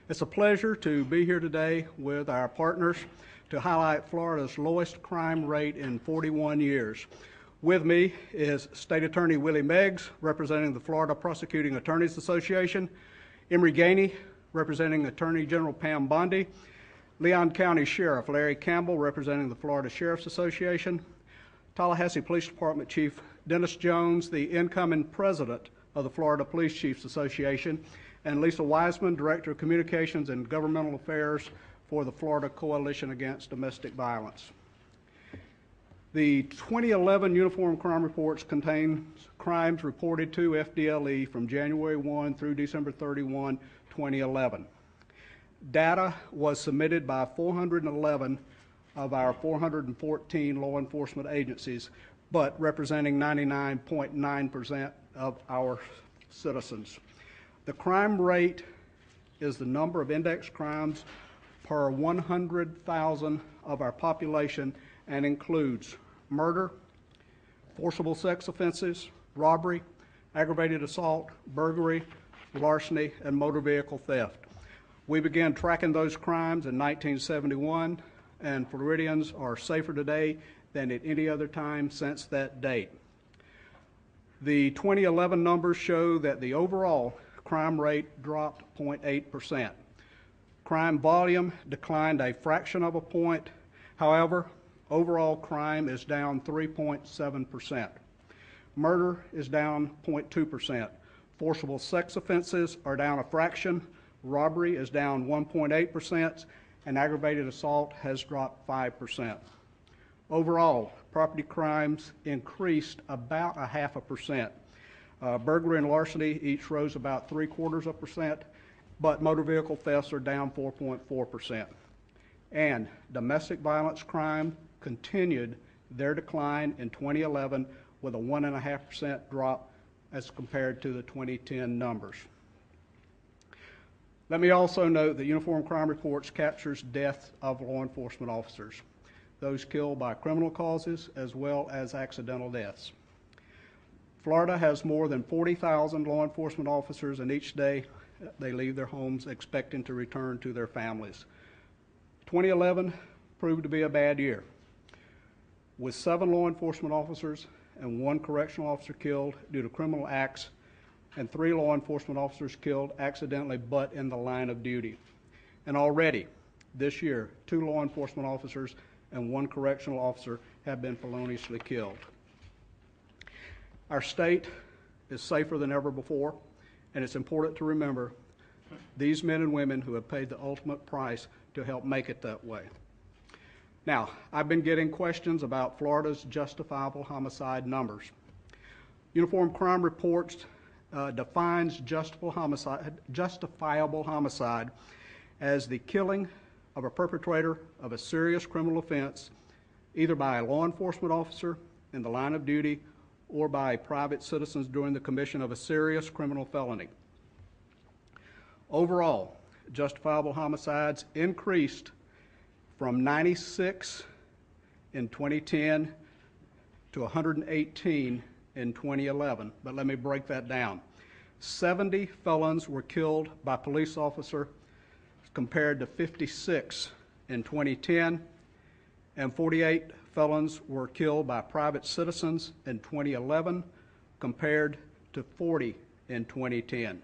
It's a pleasure to be here today with our partners to highlight Florida's lowest crime rate in 41 years. With me is State Attorney Willie Meggs, representing the Florida Prosecuting Attorneys Association, Emery Gainey, representing Attorney General Pam Bondi, Leon County Sheriff Larry Campbell, representing the Florida Sheriff's Association, Tallahassee Police Department Chief Dennis Jones, the incoming president of the Florida Police Chiefs Association, and Lisa Wiseman, Director of Communications and Governmental Affairs for the Florida Coalition Against Domestic Violence. The 2011 Uniform Crime Reports contains crimes reported to FDLE from January 1 through December 31, 2011. Data was submitted by 411 of our 414 law enforcement agencies, but representing 99.9% of our citizens. The crime rate is the number of index crimes per 100,000 of our population and includes murder, forcible sex offenses, robbery, aggravated assault, burglary, larceny, and motor vehicle theft. We began tracking those crimes in 1971, and Floridians are safer today than at any other time since that date. The 2011 numbers show that the overall crime rate dropped 0.8%. Crime volume declined a fraction of a point. However, overall crime is down 3.7%. Murder is down 0.2%. Forcible sex offenses are down a fraction. Robbery is down 1.8%, and aggravated assault has dropped 5%. Overall, property crimes increased about 0.5%. Burglary and larceny each rose about 0.75%, but motor vehicle thefts are down 4.4%. And domestic violence crime continued their decline in 2011 with a 1.5% drop as compared to the 2010 numbers. Let me also note that Uniform Crime Reports captures deaths of law enforcement officers, those killed by criminal causes as well as accidental deaths. Florida has more than 40,000 law enforcement officers, and each day they leave their homes expecting to return to their families. 2011 proved to be a bad year, with 7 law enforcement officers and 1 correctional officer killed due to criminal acts, and 3 law enforcement officers killed accidentally but in the line of duty. And already this year, 2 law enforcement officers and 1 correctional officer have been feloniously killed. Our state is safer than ever before, and it's important to remember these men and women who have paid the ultimate price to help make it that way. Now, I've been getting questions about Florida's justifiable homicide numbers. Uniform Crime Reports defines justifiable homicide as the killing of a perpetrator of a serious criminal offense, either by a law enforcement officer in the line of duty or by private citizens during the commission of a serious criminal felony. Overall, justifiable homicides increased from 96 in 2010 to 118 in 2011, but let me break that down. 70 felons were killed by police officer compared to 56 in 2010, and 48 felons were killed by private citizens in 2011 compared to 40 in 2010.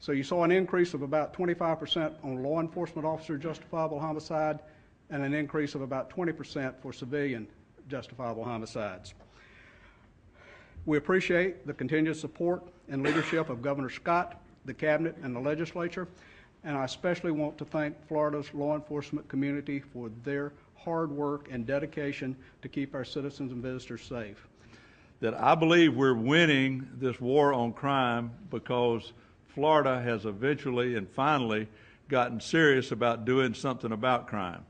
So you saw an increase of about 25% on law enforcement officer justifiable homicide and an increase of about 20% for civilian justifiable homicides. We appreciate the continued support and leadership of Governor Scott, the Cabinet, and the Legislature, and I especially want to thank Florida's law enforcement community for their hard work and dedication to keep our citizens and visitors safe. That I believe we're winning this war on crime because Florida has eventually and finally gotten serious about doing something about crime.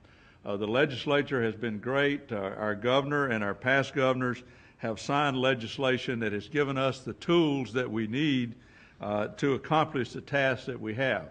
The legislature has been great. Our governor and our past governors have signed legislation that has given us the tools that we need to accomplish the tasks that we have.